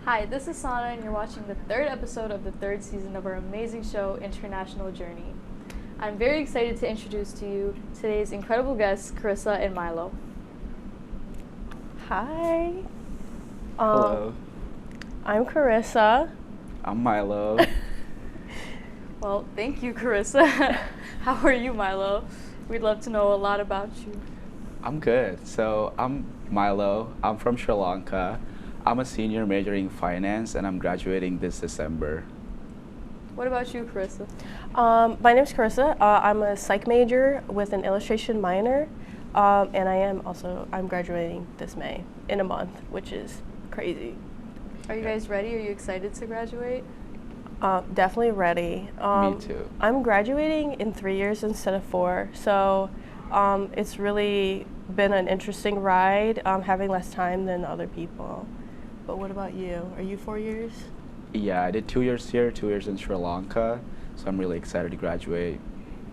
Hi, this is Sana, and you're watching the third episode of the third season of our amazing show, International Journey. I'm very excited to introduce to you today's incredible guests, Carissa and Milo. Hi. Hello. I'm Carissa. I'm Milo. Well, thank you, Carissa. How are you, Milo? We'd love to know a lot about you. I'm good. So I'm Milo. I'm from Sri Lanka. I'm a senior majoring finance and I'm graduating this December. What about you, Carissa? My name's Carissa. I'm a psych major with an illustration minor, and I'm graduating this May in a month, which is crazy. Are you guys ready? Are you excited to graduate? Definitely ready. Me too. I'm graduating in 3 years instead of 4, so it's really been an interesting ride, having less time than other people. But what about you? Are you 4 years? Yeah, I did 2 years here, 2 years in Sri Lanka, so I'm really excited to graduate.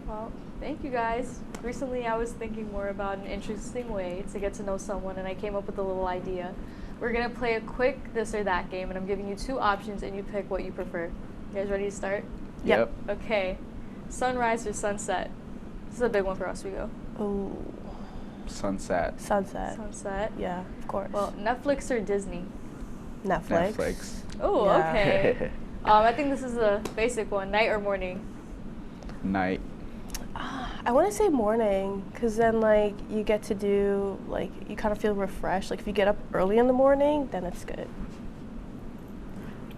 Well, thank you guys. Recently I was thinking more about an interesting way to get to know someone, and I came up with a little idea. We're going to play a quick this or that game, and I'm giving you 2 options and you pick what you prefer. You guys ready to start? Yep. Okay. Sunrise or sunset? This is a big one for Oswego. Ooh, Sunset. sunset. Sunset. Yeah, of course. Well, Netflix or Disney? Netflix. Netflix. Oh, Yeah. okay. I think this is a basic one. Night or morning? Night. I want to say morning, because then like you get to do, like, you kind of feel refreshed. Like if you get up early in the morning, then it's good.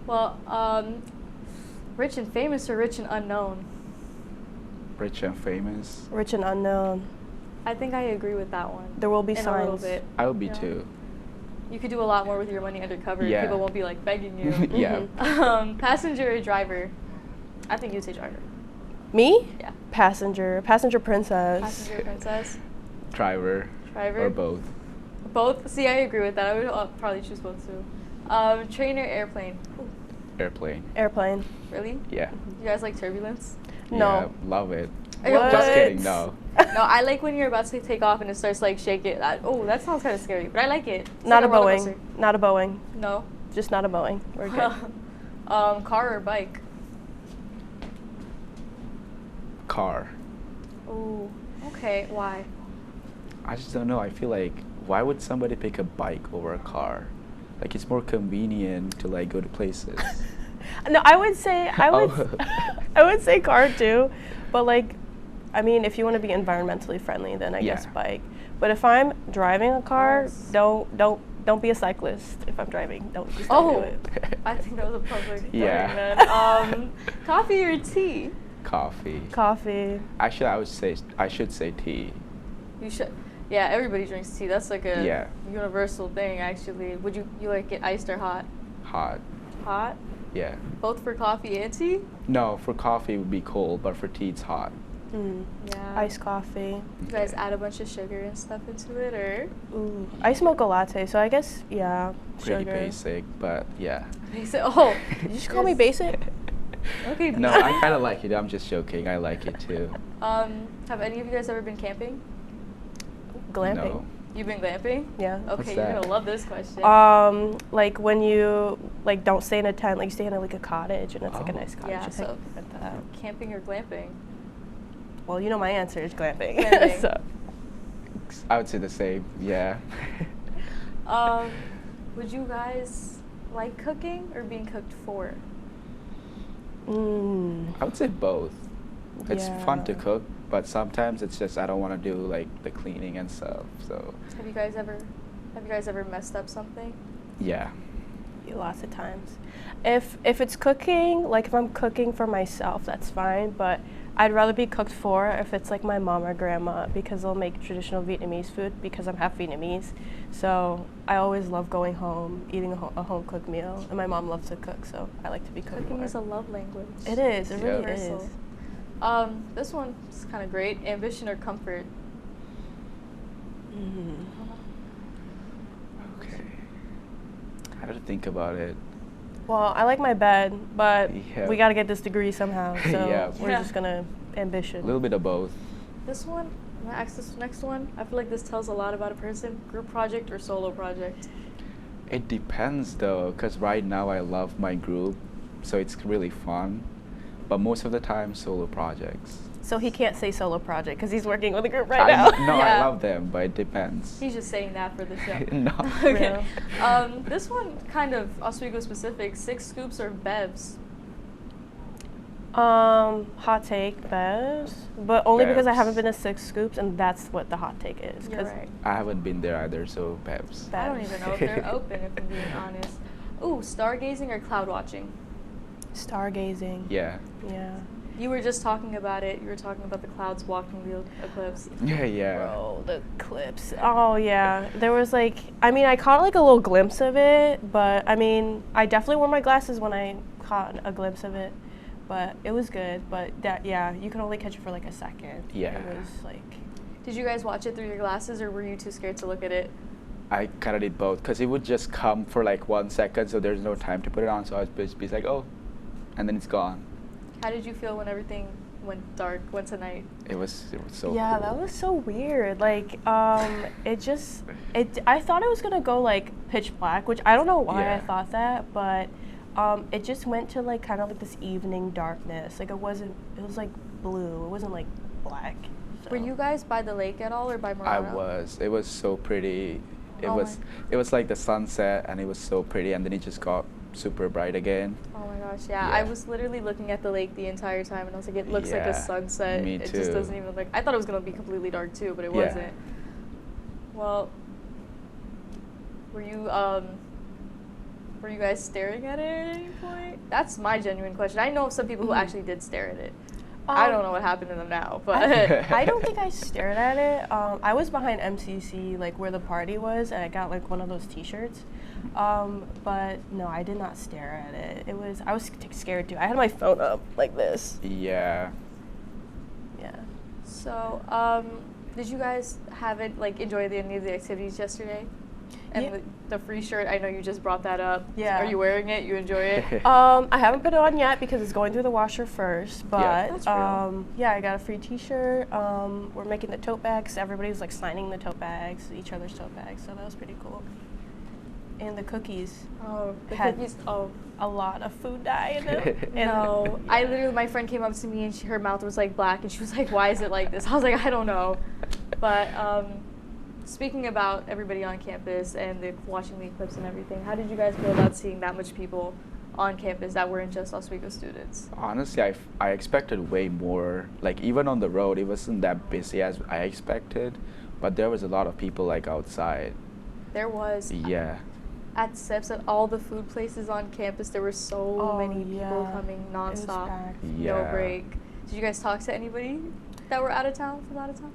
Well, rich and famous or rich and unknown? Rich and famous. Rich and unknown. I think I agree with that one. There will be In signs. a little bit. I would be Yeah. too. You could do a lot more with your money undercover. Yeah. People won't be like begging you. Yeah. Passenger or driver? I think you'd say driver. Me? Yeah. Passenger princess. Passenger princess. Driver. Driver. Or both. Both. See, I agree with that. I would probably choose both too. Train or airplane? Ooh, Airplane. Airplane. really? Yeah. You guys like turbulence? No. Yeah, love it. What? Just kidding, no. No, I like when you're about to take off and it starts like shaking. That sounds kind of scary, but I like it. It's Not a like roller Boeing. coaster. Not a Boeing. No. Just not a Boeing. We're good. Car or bike? Car. Ooh. Okay. Why? I just don't know. I feel like, why would somebody pick a bike over a car? Like, it's more convenient to like go to places. No, I would say Oh. I would say car too, but like, I mean, if you want to be environmentally friendly, then I guess Yeah. bike. But if I'm driving a car, Yes. don't be a cyclist. If I'm driving, don't do it. I think that was a perfect Yeah. then. Coffee or tea? Coffee. Coffee. Actually, I should say tea. You should. Yeah, everybody drinks tea. That's like a Yeah. universal thing, actually. Would you like it iced or hot? Hot. Hot. Yeah. Both for coffee and tea? No, for coffee it would be cold, but for tea it's hot. Yeah. Iced coffee. You guys add a bunch of sugar and stuff into it, or? Ooh. I smoke a latte, so I guess yeah. Pretty sugar. basic, but yeah. Basic. Oh. Did you just call me basic? Okay. No, I kind of like it. I'm just joking. I like it too. Have any of you guys ever been camping? Glamping. No. You've been glamping? Yeah. Okay, What's you're that? gonna love this question. Like when you like don't stay in a tent, like you stay in like a cottage, and it's like a Oh. nice cottage. Yeah, I so- think about that. Camping or glamping? Well, you know my answer is glamping. Glamping. So. I would say the same. Yeah. Would you guys like cooking or being cooked for? I would say both. It's fun to Yeah. cook, but sometimes it's just I don't want to do like the cleaning and stuff. So Have you guys ever messed up something? yeah. Lots of times. If it's cooking, like if I'm cooking for myself, that's fine, but I'd rather be cooked for if it's like my mom or grandma, because they'll make traditional Vietnamese food because I'm half Vietnamese. So I always love going home, eating a home cooked meal, and my mom loves to cook, so I like to be cooked Cooking for. is a love language. It is, it really Universal. is. This one's kind of great. Ambition or comfort? Okay. I have to think about it. Well, I like my bed, but Yeah. we gotta get this degree somehow, so Yeah. we're Yeah. just gonna ambition. A little bit of both. This one, I'm gonna ask this next one. I feel like this tells a lot about a person. Group project or solo project? It depends though, because right now I love my group, so it's really fun. But most of the time, solo projects. So he can't say solo project because he's working with a group right I now. No, I Yeah. love them, but it depends. He's just saying that for the show. No. Okay. This one kind of Oswego specific. 6 scoops or bevs? Hot take, Bevs, but only because I haven't Bevs. been to 6 scoops, and that's what the hot take is. You're 'cause right. I haven't been there either, so Peps. Bevs. I don't even know if they're open, if I'm being honest. Ooh, stargazing or cloud watching? Stargazing. Yeah. Yeah. You were just talking about it. You were talking about the clouds blocking the eclipse. Yeah. Bro, the clips. Oh yeah, there was like, I mean, I caught like a little glimpse of it, but I mean, I definitely wore my glasses when I caught a glimpse of it, but it was good. But that, yeah, you can only catch it for like a second. Yeah. It was like, Did you guys watch it through your glasses, or were you too scared to look at it? I kind of did both, because it would just come for like 1 second, so there's no time to put it on, so I would just be like, oh, and then it's gone. How did you feel when everything went dark, went to night? It was so yeah, cool. that was so weird. Like, I thought it was gonna go like pitch black, which I don't know why I Yeah. thought that, but it just went to like kind of like this evening darkness. Like it was like blue. It wasn't like black. So. Were you guys by the lake at all, or by I Murano? was. It was so pretty. It Oh was. my- It was like the sunset, and it was so pretty, and then it just got super bright again. Oh my gosh, yeah. I Yeah. was literally looking at the lake the entire time, and I was like, it looks like a Yeah, sunset. me It just too. doesn't even look. I thought it was gonna be completely dark too, but it Yeah. wasn't. Well, were you guys staring at it at any point? That's my genuine question. I know of some people who actually did stare at it. I don't know what happened to them now, but I don't think I stared at it. I was behind MCC, like where the party was, and I got like one of those T-shirts. But no, I did not stare at it. I was scared too. I had my phone up like this. Yeah. Yeah. So, did you guys enjoy any of the activities yesterday? And Yeah. the free shirt, I know you just brought that up. Yeah. Are you wearing it? You enjoy it? I haven't put it on yet because it's going through the washer first. But That's real. yeah, I got a free T-shirt. We're making the tote bags. Everybody's like signing the tote bags, each other's tote bags. So that was pretty cool. And the cookies. Oh, the Had- cookies. Oh, A lot of food dye in them. And no. I literally, my friend came up to me and her mouth was like black, and she was like, "Why is it like this?" I was like, "I don't know." But speaking about everybody on campus and watching the eclipse and everything, how did you guys feel about seeing that much people on campus that weren't just Oswego students? Honestly, I expected way more. Like even on the road, it wasn't that busy as I expected, but there was a lot of people like outside. There was. Yeah. At SIPS, at all the food places on campus, there were so many people yeah. coming It was nonstop, packed. no Yeah. break. Did you guys talk to anybody that were out of town, from out of town?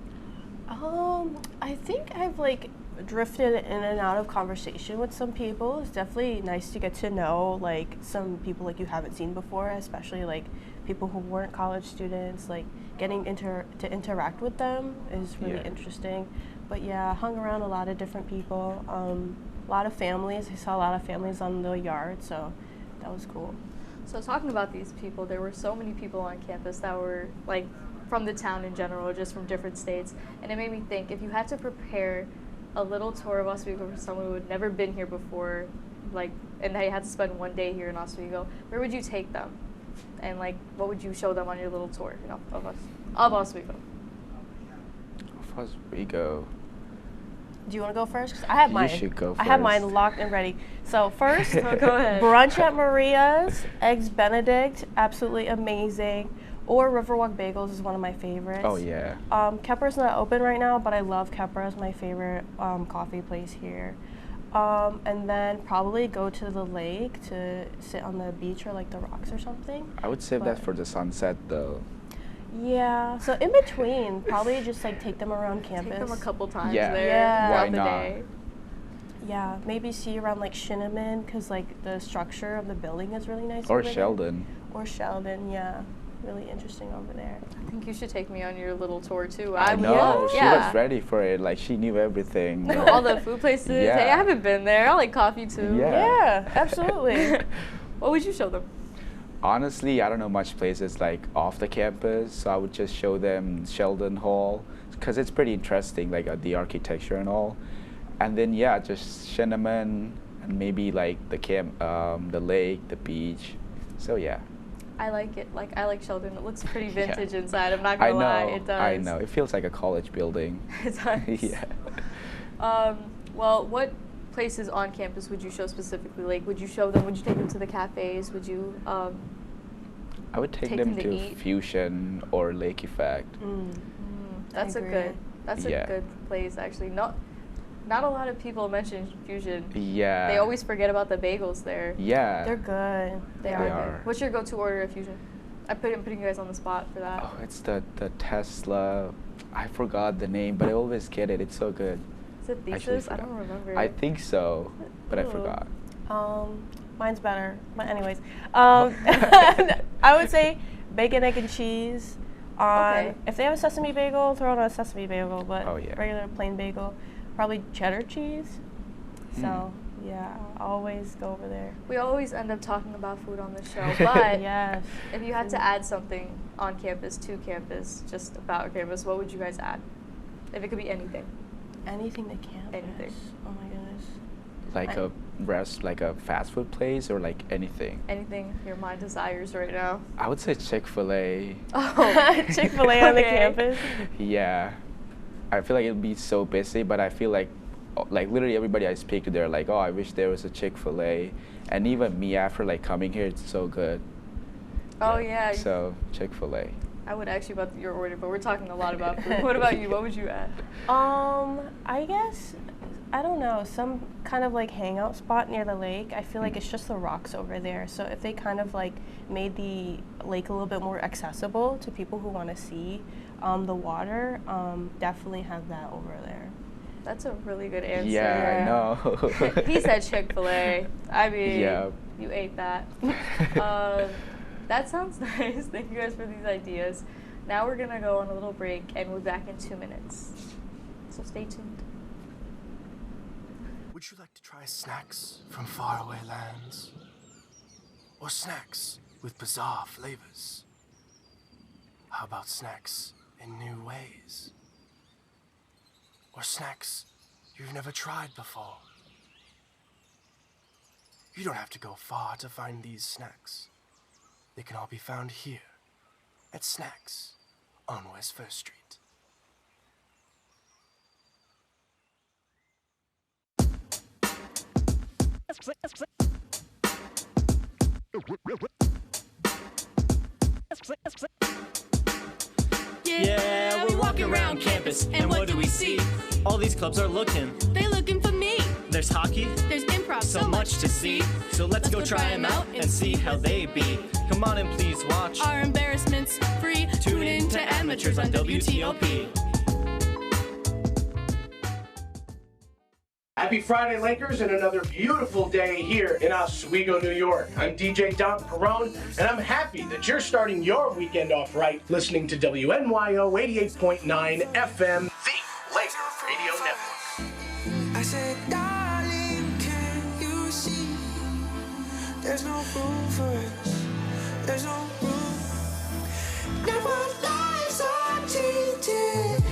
I think I've like drifted in and out of conversation with some people. It's definitely nice to get to know like some people like you haven't seen before, especially like people who weren't college students. Like getting to interact with them is really Yeah. interesting. But yeah, hung around a lot of different people. A lot of families. I saw a lot of families on the yard, so that was cool. So talking about these people, there were so many people on campus that were like from the town in general, just from different states, and it made me think, if you had to prepare a little tour of Oswego for someone who had never been here before, like, and they had to spend one day here in Oswego, where would you take them? And like, what would you show them on your little tour, of Oswego? Oswego. Do you want to go first? 'Cause I have You mine. should go I have mine first. locked and ready. So first, Oh, go ahead. brunch at Maria's, eggs Benedict, absolutely amazing. Or Riverwalk Bagels is one of my favorites. Oh yeah. Kepra's not open right now, but I love Kepra. It's my favorite coffee place here. And then probably go to the lake to sit on the beach or like the rocks or something. I would save that But- for the sunset though. Yeah, so in between, probably just like take them around campus. Take them a couple times Yeah. there Yeah. throughout Why the not? day. Yeah, maybe see around like Shinneman because like the structure of the building is really nice. Or over there. Sheldon. Or Sheldon, yeah, really interesting over there. I think you should take me on your little tour too. I would know. love- She yeah. was ready for it. Like she knew everything. Know all the food places. Yeah. Hey, I haven't been there. I like coffee too. Yeah. Yeah, absolutely. What would you show them? Honestly, I don't know much places like off the campus, so I would just show them Sheldon Hall because it's pretty interesting, like the architecture and all. And then yeah, just Shinneman, and maybe like the lake, the beach. So yeah. I like it. Like I like Sheldon. It looks pretty Yeah. vintage inside. I'm not I gonna know. lie. It does. I know. It feels like a college building. It does. Yeah. Well, what places on campus would you show specifically? Like, would you show them? Would you take them to the cafes? Would you? I would take Take them them to to eat? Fusion or Lake Effect. That's a agree. good. That's Yeah. a good place actually. Not a lot of people mention Fusion. Yeah. They always forget about the bagels there. Yeah. They're good. They They are. are. Good. What's your go-to order at Fusion? I'm putting you guys on the spot for that. Oh, it's the Tesla. I forgot the name, but I always get it. It's so good. Is it Actually Thesis? I forgot. don't remember. I think so, but I Ooh. forgot. Mine's better. But anyways, I would say bacon, egg, and cheese. Okay. If they have a sesame bagel, throw on a sesame bagel. But Oh, yeah. regular plain bagel, probably cheddar cheese. So Mm. yeah, I'll always go over there. We always end up talking about food on the show, but Yes. if you had to add something on campus to campus, just about campus, what would you guys add? If it could be anything. Anything to campus. Anything. Oh my goodness. Like a fast food place or like anything. Anything your mind desires right now. I would say Chick-fil-A. Oh, Chick-fil-A on the Okay. campus. Yeah. I feel like it'd be so busy, but I feel like literally everybody I speak to, they're like, oh, I wish there was a Chick-fil-A. And even me, after like coming here, it's so good. Oh yeah. So Chick-fil-A. I would ask you about your order, but we're talking a lot about food. What about you? What would you add? I guess, I don't know, some kind of like hangout spot near the lake. I feel like it's just the rocks over there. So if they kind of like made the lake a little bit more accessible to people who want to see the water, definitely have that over there. That's a really good answer. Yeah, I know. He said Chick-fil-A. I mean, Yeah. you ate that. That sounds nice. Thank you guys for these ideas. Now we're going to go on a little break, and we'll be back in 2 minutes. So stay tuned. Would you like to try snacks from faraway lands? Or snacks with bizarre flavors? How about snacks in new ways? Or snacks you've never tried before? You don't have to go far to find these snacks. They can all be found here at Snacks on West First Street. Yeah, we're walking around campus, and what do we see? All these clubs are looking. They looking for me. There's hockey, There's improv, so much to see. So let's go try them out and see how they be. Come on and please watch. Our embarrassments free. Tune in to Amateurs on WTOP. Happy Friday, Lakers, and another beautiful day here in Oswego, New York. I'm DJ Don Perone, and I'm happy that you're starting your weekend off right listening to WNYO 88.9 FM, the Laker Radio Network. I said, darling, can you see? There's no room for us. There's no room. Now our lives are changing.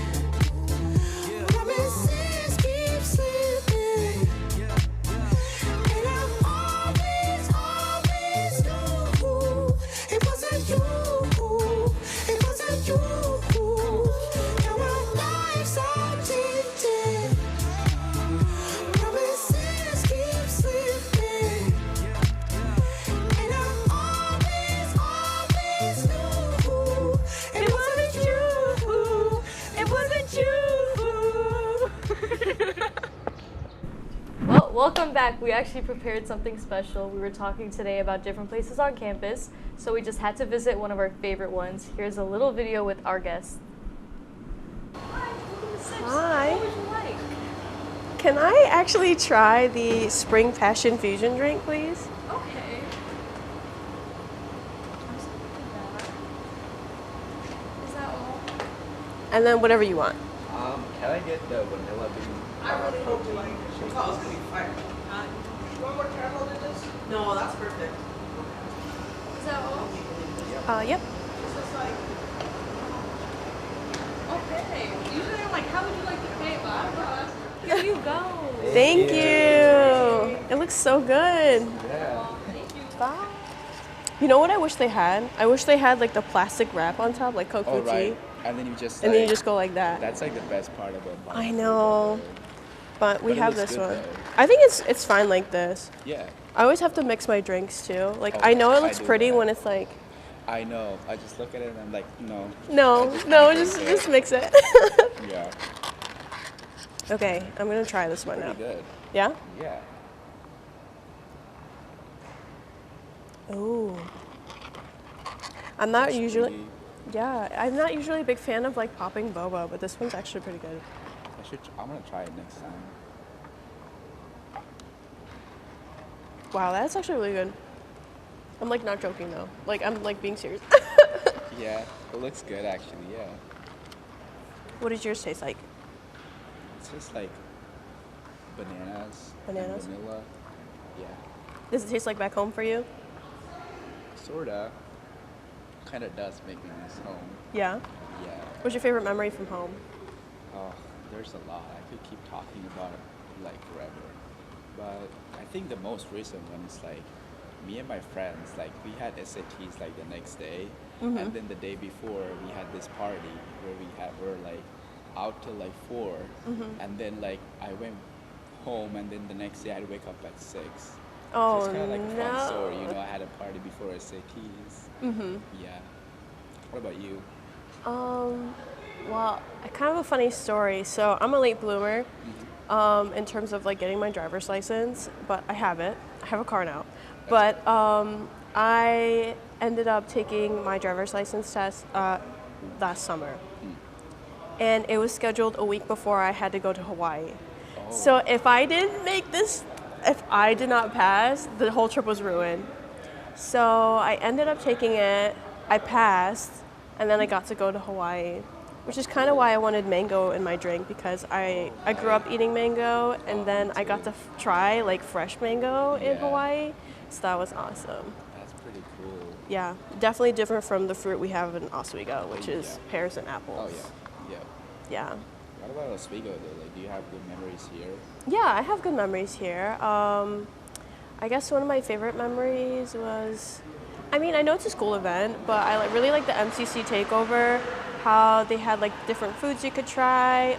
Promises keep slipping. And I always knew it wasn't you. It wasn't you. Now our lives are changing. Promises keep slipping. And I always knew it wasn't you. It wasn't you. Well, welcome back. We actually prepared something special. We were talking today about different places on campus, so we just had to visit one of our favorite ones. Here's a little video with our guest. Hi. What would you like? Can I actually try the Spring Passion Fusion drink, please? Okay. Is that all? And then whatever you want. Can I get the vanilla bean? I really hope you like it. Oh, it's gonna be fire. You want more caramel than this? No, that's perfect. Is that all? Yep. This is like, Okay. Usually I'm like, how would you like to pay? But I don't know. Here you go. Thank you. It looks so good. Yeah. Bye. You know what I wish they had? I wish they had like the plastic wrap on top, like Coke Oh, tea. right. And then you just And then you just go like that. That's like the best part about buying I food, know. But we But it have looks this good, one. though. I think it's fine like this. Yeah. I always have to mix my drinks too. Like Oh, I know it I looks do pretty that. when it's like I know. I just look at it and I'm like, no. no, I just no, can't just drink just it. mix it. Yeah. Okay, I'm gonna try this one Pretty now. good. Yeah? Yeah. Ooh. I'm not That's usually pretty- yeah, I'm not usually a big fan of like popping boba, but this one's actually pretty good. I'm gonna try it next time. Wow, that's actually really good. I'm like not joking though. Like I'm like being serious. Yeah, it looks good actually. Yeah. What does yours taste like? It's just like bananas. Bananas? And vanilla. Yeah. Does it taste like back home for you? Sorta. Kinda does make me miss home. Yeah. Yeah. What's your favorite memory from home? Oh, there's a lot. I could keep talking about it like forever. But I think the most recent one is like me and my friends, like we had SATs like the next day. Mm-hmm. And then the day before we had this party where we're like out till like 4. Mm-hmm. And then like I went home and then the next day I'd wake up at 6. Oh, so it's kind of like a fun no. story, you know. I had a party before SATs. Mm-hmm. Yeah. What about you? Well, kind of a funny story. So I'm a late bloomer in terms of like getting my driver's license, but I have it. I have a car now. But I ended up taking my driver's license test last summer. And it was scheduled a week before I had to go to Hawaii. Oh. So if I did not pass, the whole trip was ruined. So I ended up taking it, I passed, and then I got to go to Hawaii, which is kind of why I wanted mango in my drink, because I grew up eating mango, and then I got to try like fresh mango in Yeah. Hawaii, so that was awesome. That's pretty cool. Yeah, definitely different from the fruit we have in Oswego, which is Yeah. pears and Oh apples. yeah. Yeah. Yeah. What about Oswego though? Like, do you have good memories here? Yeah, I have good memories here. I guess one of my favorite memories was, I mean, I know it's a school event, but I really like the MCC takeover, how they had like different foods you could try.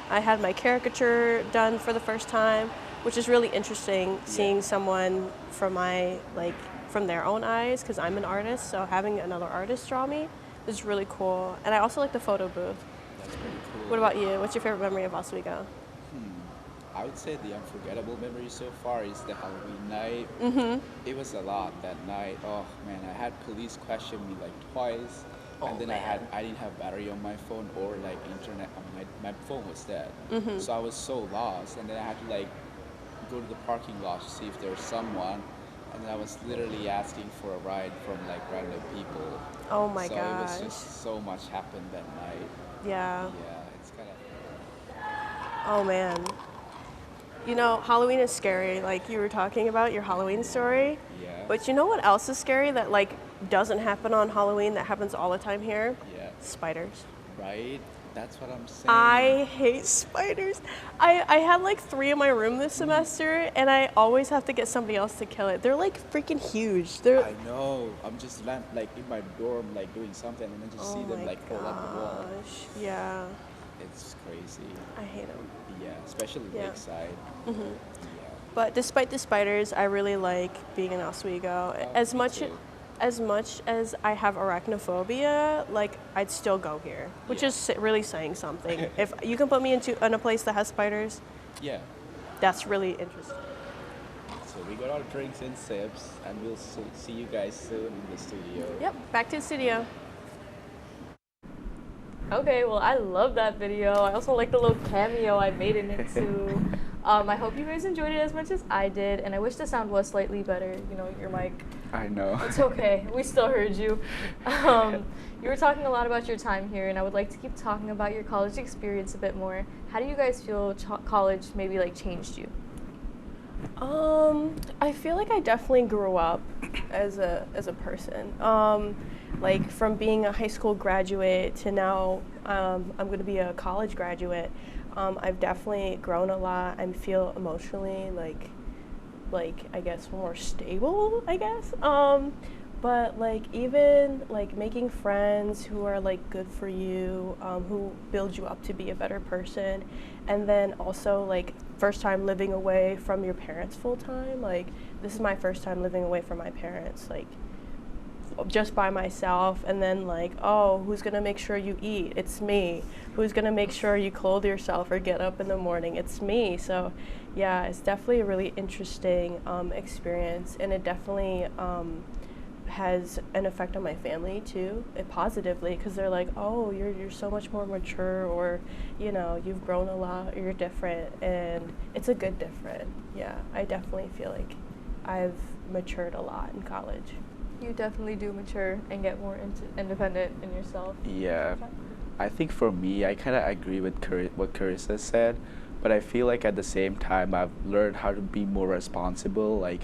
I had my caricature done for the first time, which is really interesting, seeing someone from from their own eyes, because I'm an artist, so having another artist draw me is really cool. And I also like the photo booth. That's pretty cool. What about you? What's your favorite memory of Oswego? I would say the unforgettable memory so far is the Halloween night. Mm-hmm. It was a lot that night. Oh man, I had police question me like twice, Oh, and then man. I didn't have battery on my phone or like internet. My phone was dead, Mm-hmm. so I was so lost. And then I had to like go to the parking lot to see if there's someone, and then I was literally asking for a ride from like random people. Oh my so gosh. it was just so much happened that night. Yeah. Yeah, it's kind of. Oh man. You know, Halloween is scary. Like you were talking about your Halloween story. Yeah. But you know what else is scary that like doesn't happen on Halloween that happens all the time here? Yeah. Spiders. Right? That's what I'm saying. I hate spiders. I had like 3 in my room this semester, and I always have to get somebody else to kill it. They're like freaking huge. They're I know. I'm just like in my dorm, like doing something, and then just see them like crawl up the wall. gosh. Yeah. It's crazy. I hate them. Yeah, especially Yeah. lakeside. Mm-hmm. Yeah. But despite the spiders, I really like being in Oswego. Oh, as me much too. as much as I have arachnophobia, like I'd still go here, which Yeah. is really saying something. If you can put me in a place that has spiders, Yeah. that's really interesting. So we got our drinks and sips, and we'll see you guys soon in the studio. Yep, back to the studio. Okay, well, I love that video. I also like the little cameo I made in it too. I hope you guys enjoyed it as much as I did, and I wish the sound was slightly better. You know, your mic. I know. It's okay. We still heard you. You were talking a lot about your time here, and I would like to keep talking about your college experience a bit more. How do you guys feel college maybe like changed you? I feel like I definitely grew up as a person. Like from being a high school graduate to now, I'm going to be a college graduate. I've definitely grown a lot. I feel emotionally like like, I guess, more stable, I guess. But like even like making friends who are like good for you, who build you up to be a better person, and then also like first time living away from your parents full time. Like this is my first time living away from my parents, like just by myself, and then like, oh, who's gonna make sure you eat? It's me. Who's gonna make sure you clothe yourself or get up in the morning? It's me. So yeah, it's definitely a really interesting experience, and it definitely has an effect on my family too, positively, because they're like, oh, you're so much more mature, or you know, you've grown a lot, or you're different, and it's a good different. Yeah, I definitely feel like I've matured a lot in college. You definitely do mature and get more independent in yourself. Yeah, I think for me, I kind of agree with what Carissa said, but I feel like at the same time, I've learned how to be more responsible. Like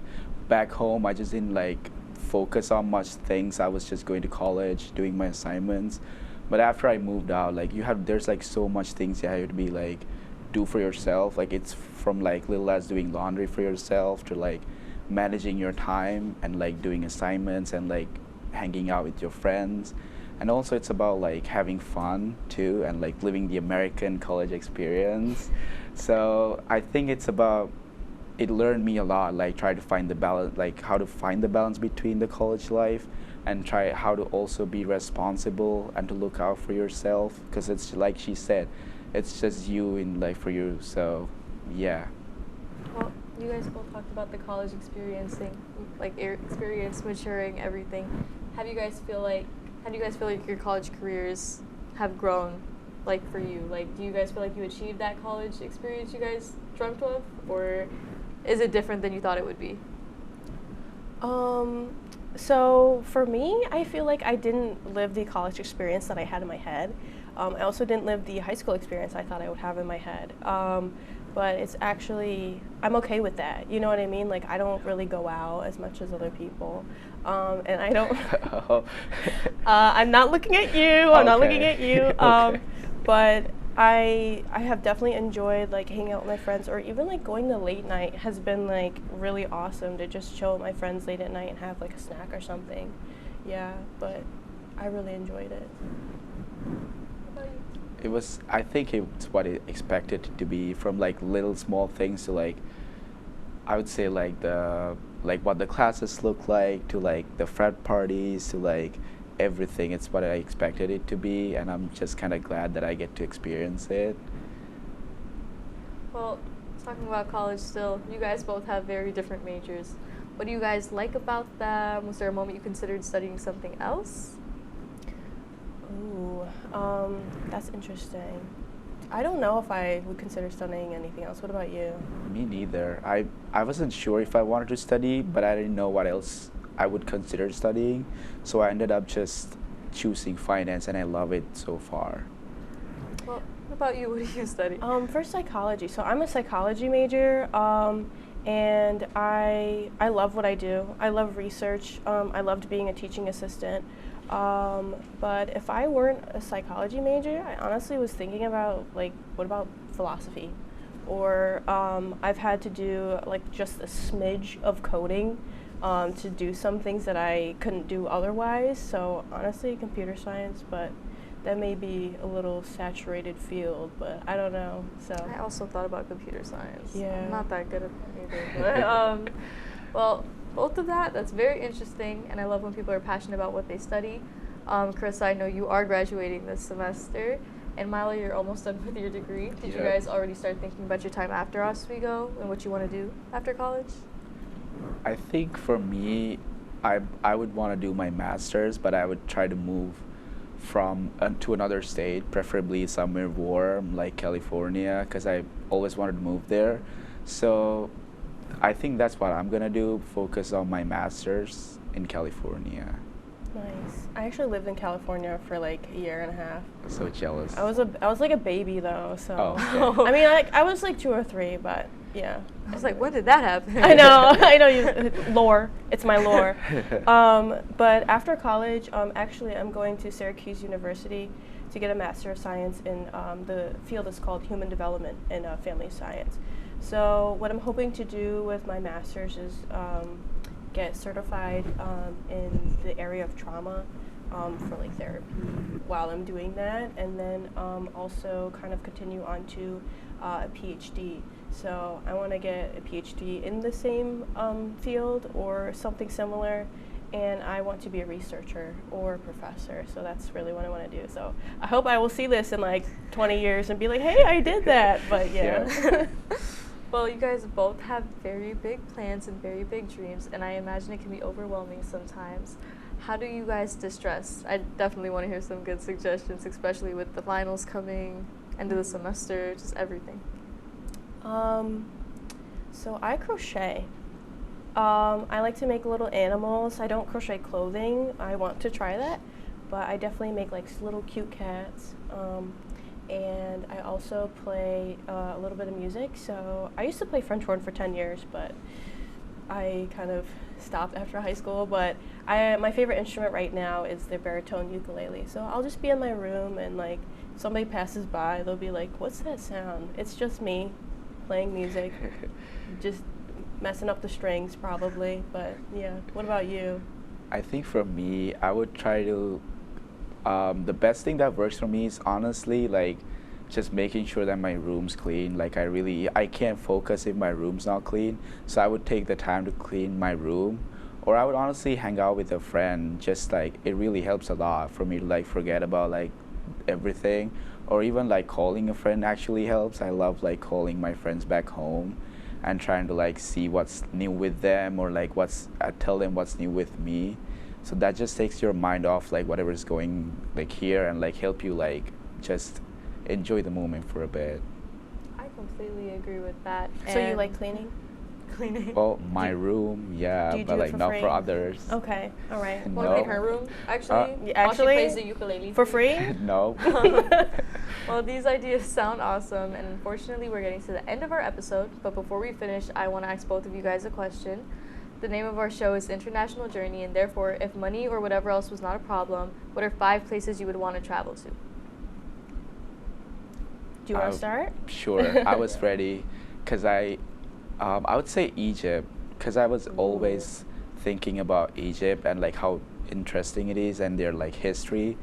back home, I just didn't like focus on much things. I was just going to college, doing my assignments. But after I moved out, like there's like so much things you have to be like do for yourself. Like it's from like little as doing laundry for yourself to like managing your time and like doing assignments and like hanging out with your friends. And also it's about like having fun too, and like living the American college experience. So I think it learned me a lot, like try to find the balance, like how to find the balance between the college life and try how to also be responsible and to look out for yourself, because it's like she said, it's just you in life for you. So yeah. Well, you guys both talked about the college experiencing, like experience, maturing, everything. How do you guys feel like your college careers have grown, like for you? Like, do you guys feel like you achieved that college experience you guys dreamt of, or is it different than you thought it would be? So for me, I feel like I didn't live the college experience that I had in my head. I also didn't live the high school experience I thought I would have in my head. But it's actually, I'm okay with that. You know what I mean? Like, I don't really go out as much as other people. And I don't, I'm not looking at you, I'm not looking at you. Okay. But I have definitely enjoyed like hanging out with my friends, or even like going to late night has been like really awesome to just chill with my friends late at night and have like a snack or something. Yeah, but I really enjoyed it. I think it's what it expected to be, from like little small things to like, I would say like what the classes look like, to like the frat parties, to like everything. It's what I expected it to be, and I'm just kind of glad that I get to experience it. Well, talking about college still, you guys both have very different majors. What do you guys like about them? Was there a moment you considered studying something else? Ooh, that's interesting. I don't know if I would consider studying anything else. What about you? Me neither. I wasn't sure if I wanted to study, but I didn't know what else I would consider studying. So I ended up just choosing finance, and I love it so far. Well, what about you? What do you study? For psychology. So I'm a psychology major, and I love what I do. I love research. I loved being a teaching assistant. But if I weren't a psychology major, I honestly was thinking about like, what about philosophy? Or I've had to do like just a smidge of coding to do some things that I couldn't do otherwise. So honestly, computer science, but that may be a little saturated field, but I don't know. So I also thought about computer science. Yeah. I'm not that good at it either, but well, both of that's very interesting, and I love when people are passionate about what they study. Carissa, I know you are graduating this semester, and Milo, you're almost done with your degree. Did you guys already start thinking about your time after Oswego and what you want to do after college? I think for me, I would want to do my master's, but I would try to move from to another state, preferably somewhere warm like California, because I always wanted to move there. So I think that's what I'm gonna do, focus on my master's in California. nice. I actually lived in California for like a year and a half. So jealous. I was like a baby though, so Oh, okay. I mean, I was like 2 or 3, but yeah. I was like, when did that happen? I know you lore. It's my lore. But after college, actually I'm going to Syracuse University to get a Master of Science in the field is called Human Development and Family Science. So what I'm hoping to do with my master's is get certified in the area of trauma for like therapy while I'm doing that, and then also kind of continue on to a PhD. So I want to get a PhD in the same field or something similar, and I want to be a researcher or a professor. So that's really what I want to do. So I hope I will see this in like 20 years and be like, hey, I did that. But yeah. Well, you guys both have very big plans and very big dreams, and I imagine it can be overwhelming sometimes. How do you guys distress? I definitely want to hear some good suggestions, especially with the finals coming, end of the semester, just everything. So I crochet. I like to make little animals. I don't crochet clothing. I want to try that, but I definitely make like little cute cats. And I also play a little bit of music. So I used to play French horn for 10 years, but I kind of stopped after high school. But my favorite instrument right now is the baritone ukulele. So I'll just be in my room, and like if somebody passes by, they'll be like, what's that sound? It's just me playing music, just messing up the strings probably. But yeah, what about you? I think for me, I would try to the best thing that works for me is honestly like just making sure that my room's clean. Like I can't focus if my room's not clean, so I would take the time to clean my room, or I would honestly hang out with a friend. Just like it really helps a lot for me to like forget about like everything, or even like calling a friend actually helps. I love like calling my friends back home and trying to like see what's new with them, or like tell them what's new with me. So that just takes your mind off like whatever's going like here, and like help you like just enjoy the moment for a bit. I completely agree with that. So you like cleaning? Cleaning? Well, my room, yeah, but like not for others. Okay, all right. Want to clean her room, actually? Actually, while she plays the ukulele for free? No. Well, these ideas sound awesome, and unfortunately we're getting to the end of our episode, but before we finish, I want to ask both of you guys a question. The name of our show is International Journey, and therefore, if money or whatever else was not a problem, what are 5 places you would want to travel to? Do you want to start? Sure, I was ready, because I would say Egypt, because I was always thinking about Egypt and like how interesting it is and their like history.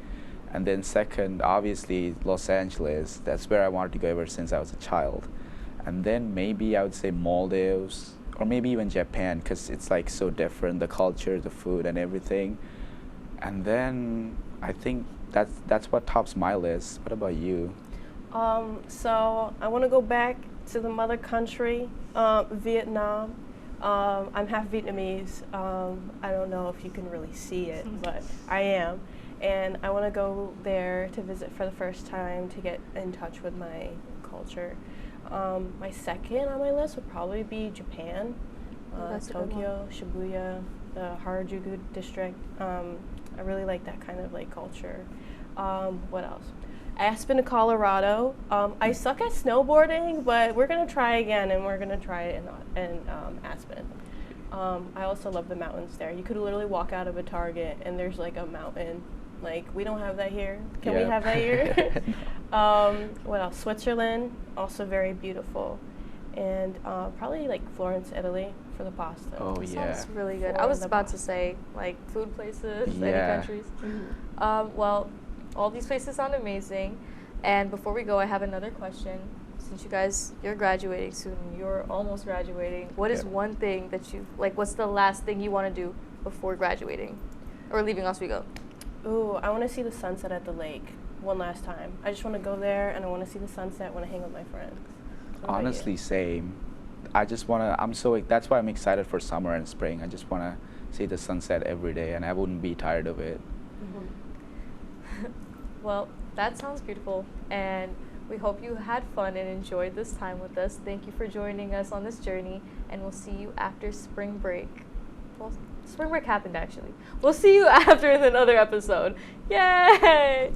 And then second, obviously, Los Angeles. That's where I wanted to go ever since I was a child. And then maybe I would say Maldives, or maybe even Japan, because it's like so different, the culture, the food, and everything. And then I think that's what tops my list. What about you? So I want to go back to the mother country, Vietnam. I'm half Vietnamese. I don't know if you can really see it, but I am. And I want to go there to visit for the first time to get in touch with my culture. My second on my list would probably be Japan, Tokyo, Shibuya, the Harajuku district. I really like that kind of like culture. What else? Aspen, Colorado. I suck at snowboarding, but we're gonna try again, and we're gonna try it in Aspen. I also love the mountains there. You could literally walk out of a Target and there's like a mountain. Like, we don't have that here. Can we have that here? What else? Switzerland, also very beautiful. And probably like Florence, Italy for the pasta. Oh, yeah. Sounds really good. I was about to say, like, food places, any countries. Well, all these places sound amazing. And before we go, I have another question. Since you're graduating soon, you're almost graduating, what is one thing that what's the last thing you want to do before graduating or leaving Oswego? Ooh, I want to see the sunset at the lake one last time. I just want to go there, and I want to see the sunset when I hang with my friends. Honestly, same. I just want to, that's why I'm excited for summer and spring. I just want to see the sunset every day, and I wouldn't be tired of it. Well, that sounds beautiful, and we hope you had fun and enjoyed this time with us. Thank you for joining us on this journey, and we'll see you after spring break. Well, spring break happened, actually. We'll see you after in another episode. Yay!